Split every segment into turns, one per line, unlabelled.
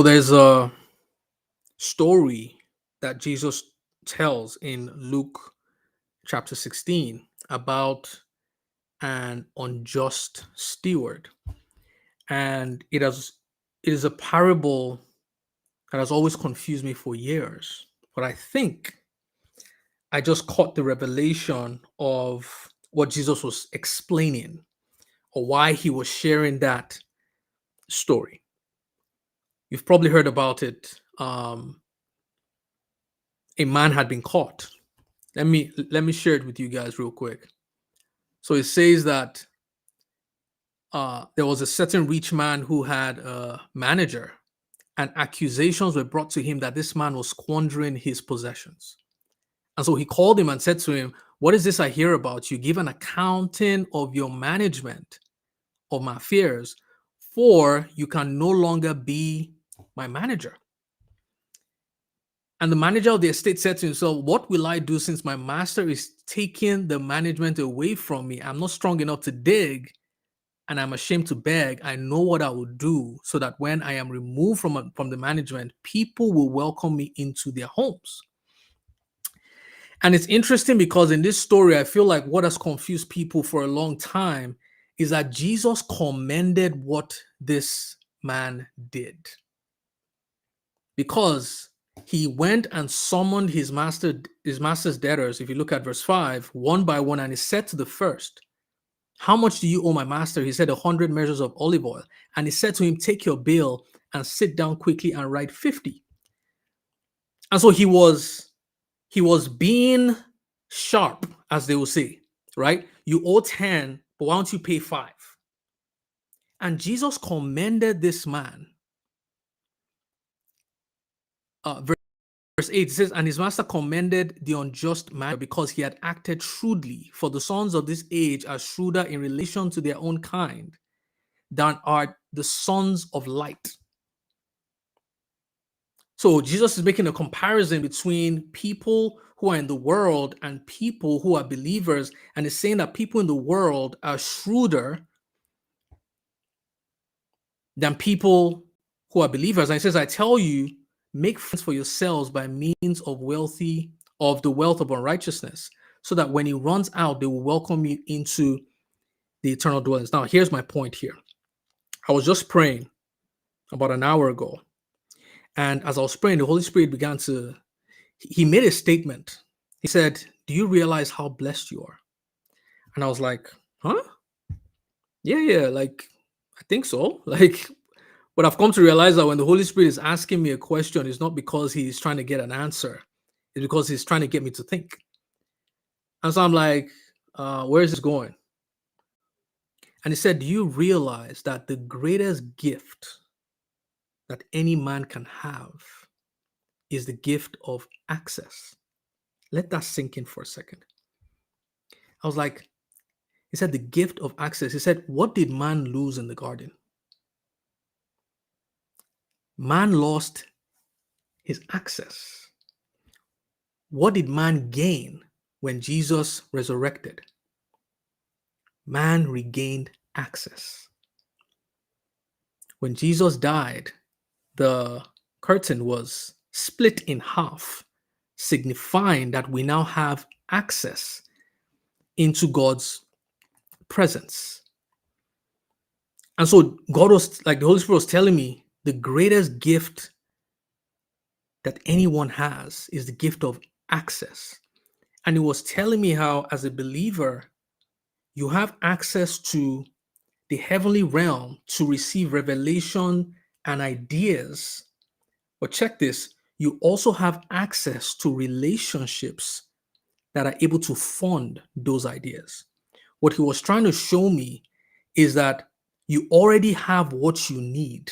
There's a story that Jesus tells in Luke chapter 16 about an unjust steward. And it is a parable that has always confused me for years. But I think I just caught the revelation of what Jesus was explaining or why he was sharing that story. You've probably heard about it. A man had been caught. Let me share it with you guys real quick. So it says that there was a certain rich man who had a manager, and accusations were brought to him that this man was squandering his possessions. And so he called him and said to him, "What is this I hear about you? Give an accounting of your management of my affairs, for you can no longer be my manager." And the manager of the estate said to himself, "What will I do since my master is taking the management away from me? I'm not strong enough to dig, and I'm ashamed to beg. I know what I will do so that when I am removed from the management, people will welcome me into their homes." And it's interesting because in this story, I feel like what has confused people for a long time is that Jesus commended what this man did, because he went and summoned his master's debtors. If you look at verse 5, one by one, and he said to the first, "How much do you owe my master?" He said, 100 measures of olive oil. And he said to him, "Take your bill and sit down quickly and write 50." And so he was being sharp, as they will say, right? You owe 10, but why don't you pay 5? And Jesus commended this man. Verse 8 says, "And his master commended the unjust man because he had acted shrewdly. For the sons of this age are shrewder in relation to their own kind than are the sons of light." So Jesus is making a comparison between people who are in the world and people who are believers, and is saying that people in the world are shrewder than people who are believers. And he says, "I tell you, make friends for yourselves by means of the wealth of unrighteousness, so that when he runs out, they will welcome you into the eternal dwellings." Now, here's my point here. I was just praying about an hour ago, and as I was praying, the Holy Spirit he made a statement. He said, "Do you realize how blessed you are?" And I was like, "Huh? Yeah, like, I think so." Like, but I've come to realize that when the Holy Spirit is asking me a question, it's not because he's trying to get an answer. It's because he's trying to get me to think. And so I'm like, where is this going? And he said, "Do you realize that the greatest gift that any man can have is the gift of access?" Let that sink in for a second. I was like, he said, the gift of access. He said, what did man lose in the garden? Man lost his access. What did man gain when Jesus resurrected? Man regained access. When Jesus died, the curtain was split in half, signifying that we now have access into God's presence. And so God was, like, the Holy Spirit was telling me, the greatest gift that anyone has is the gift of access. And it was telling me how, as a believer, you have access to the heavenly realm to receive revelation and ideas. But check this, you also have access to relationships that are able to fund those ideas. What he was trying to show me is that you already have what you need.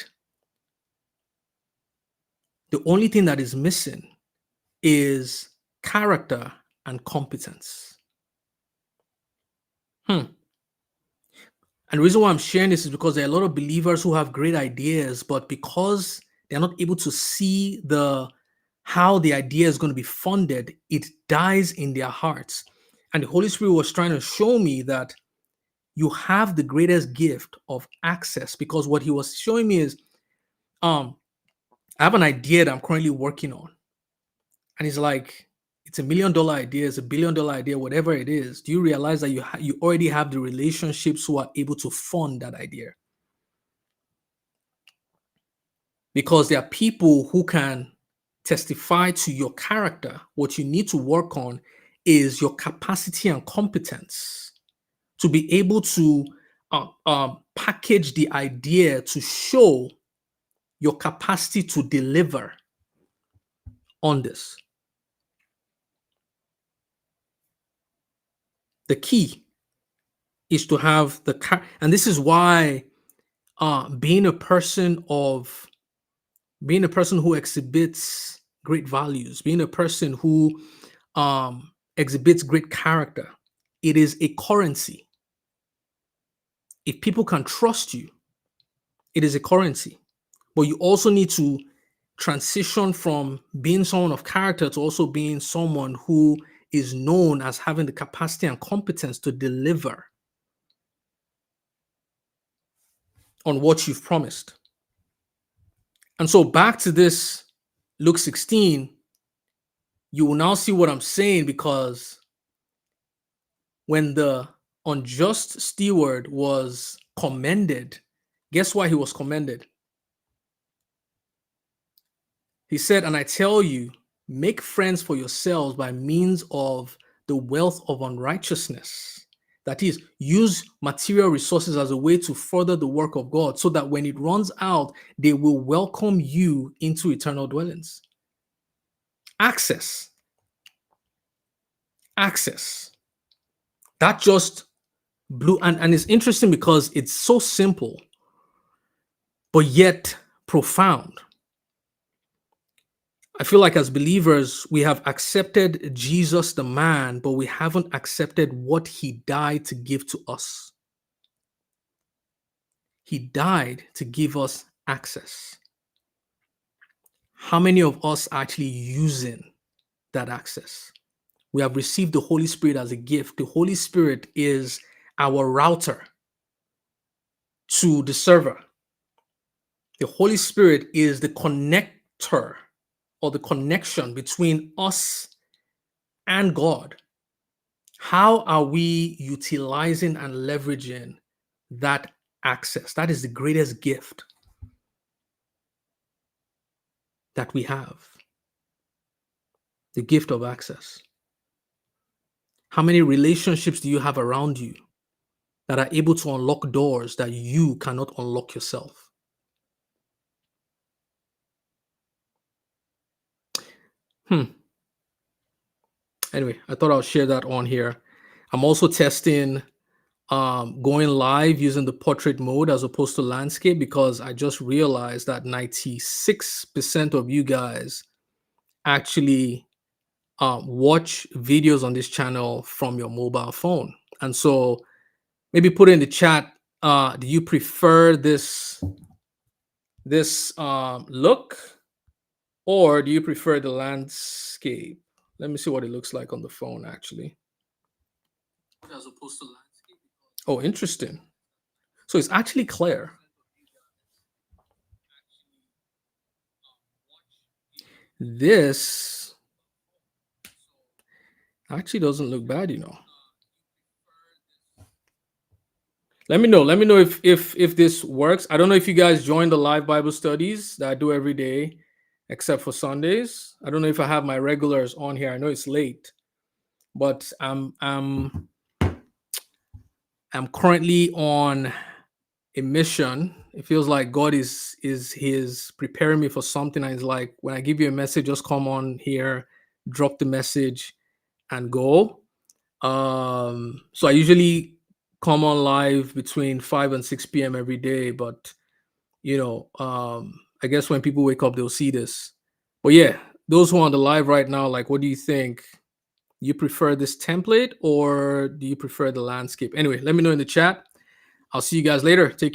The only thing that is missing is character and competence. And the reason why I'm sharing this is because there are a lot of believers who have great ideas, but because they're not able to see how the idea is going to be funded, it dies in their hearts. And the Holy Spirit was trying to show me that you have the greatest gift of access, because what he was showing me is I have an idea that I'm currently working on. And it's like, it's $1 million idea, it's $1 billion idea, whatever it is. Do you realize that you already have the relationships who are able to fund that idea? Because there are people who can testify to your character. What you need to work on is your capacity and competence to be able to package the idea to show your capacity to deliver on this. The key is to have and this is why being a person who exhibits great values, being a person who exhibits great character, it is a currency. If people can trust you, it is a currency. But you also need to transition from being someone of character to also being someone who is known as having the capacity and competence to deliver on what you've promised. And so back to this Luke 16, you will now see what I'm saying, because when the unjust steward was commended, guess why he was commended? He said, and I tell you, make friends for yourselves by means of the wealth of unrighteousness. That is, use material resources as a way to further the work of God, so that when it runs out, they will welcome you into eternal dwellings. Access. That just blew, and it's interesting because it's so simple, but yet profound. I feel like as believers, we have accepted Jesus the man, but we haven't accepted what he died to give to us. He died to give us access. How many of us are actually using that access? We have received the Holy Spirit as a gift. The Holy Spirit is our router to the server. The Holy Spirit is the connector, or the connection between us and God. How are we utilizing and leveraging that access? That is the greatest gift that we have. The gift of access. How many relationships do you have around you that are able to unlock doors that you cannot unlock yourself? Anyway, I thought I'll share that on here. I'm also testing going live using the portrait mode as opposed to landscape, because I just realized that 96% of you guys actually watch videos on this channel from your mobile phone. And so maybe put in the chat, do you prefer this look, or do you prefer the landscape? Let me see what it looks like on the phone, actually. As opposed to landscape. Oh, interesting. So it's actually clear. This actually doesn't look bad, you know. Let me know if this works. I don't know if you guys join the live Bible studies that I do every day, except for Sundays. I don't know if I have my regulars on here. I know it's late, but I'm currently on a mission. It feels like God is preparing me for something. And it's like, when I give you a message, just come on here, drop the message, and go. So I usually come on live between 5 and 6 p.m. every day, but I guess when people wake up, they'll see this. But yeah, those who are on the live right now, like, what do you think? You prefer this template, or do you prefer the landscape? Anyway, let me know in the chat. I'll see you guys later. Take care.